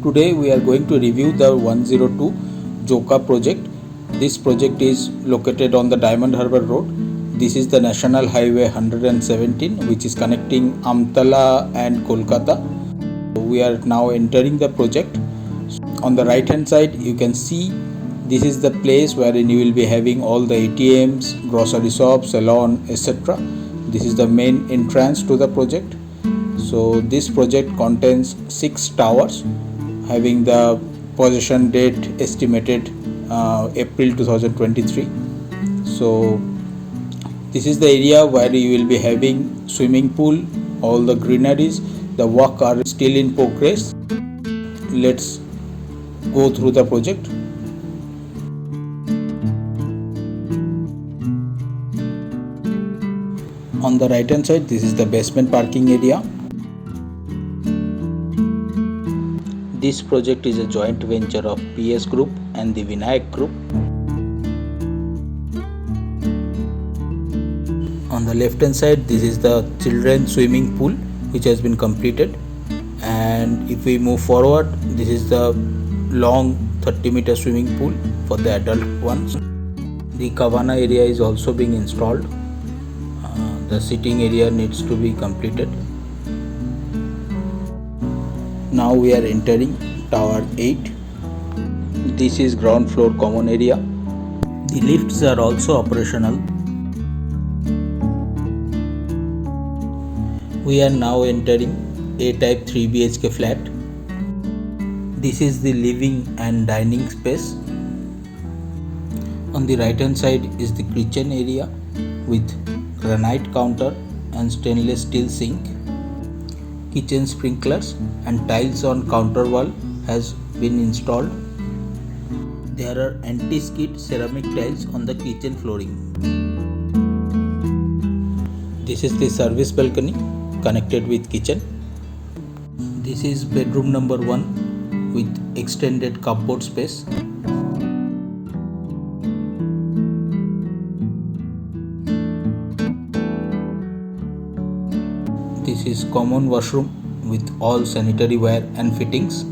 Today we are going to review the 102 Joka project. This project is located on the Diamond Harbour Road. This is the National Highway 117 which is connecting Amtala and Kolkata. We are now entering the project. On the right hand side you can see this is the place wherein you will be having all the ATMs, grocery shops, salon, etc. This is the main entrance to the project. So this project contains 6 towers having the possession date estimated April 2023. So this is the area where you will be having swimming pool, all the greeneries. The work are still in progress. Let's go through the project. On the right hand side, this is the basement parking area. This project is a joint venture of PS Group and the Vinayak Group. On the left hand side, this is the children's swimming pool which has been completed, and if we move forward, this is the long 30-meter swimming pool for the adult ones. The cabana area is also being installed. The sitting area needs to be completed. Now we are entering Tower 8. This is ground floor common area. The lifts are also operational. We are now entering A-type 3 BHK flat. This is the living and dining space. On the right hand side is the kitchen area with granite counter and stainless steel sink. Kitchen sprinklers and tiles on counter wall has been installed. There are anti-skid ceramic tiles on the kitchen flooring. This is the service balcony connected with kitchen. This is bedroom number 1 with extended cupboard space. This is common washroom with all sanitary ware and fittings.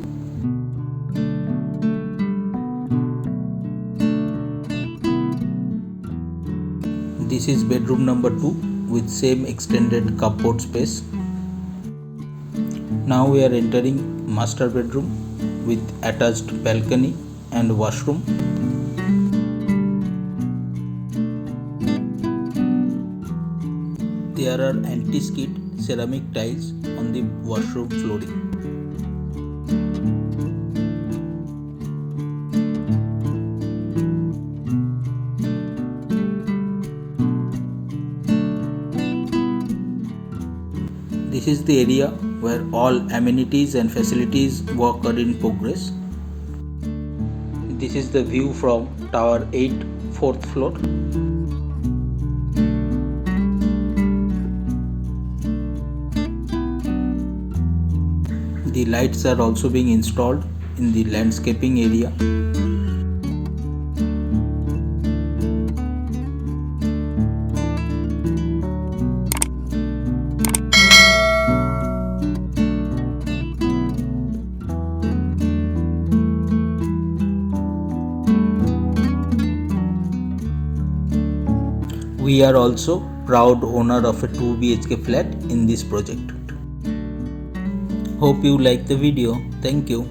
This is bedroom number 2 with same extended cupboard space. Now we are entering master bedroom with attached balcony and washroom. There are anti-skid ceramic tiles on the washroom flooring. This is the area where all amenities and facilities work are in progress. This is the view from Tower 8, 4th floor. The lights are also being installed in the landscaping area. We are also proud owner of a 2 BHK flat in this project. Hope you like the video. Thank you.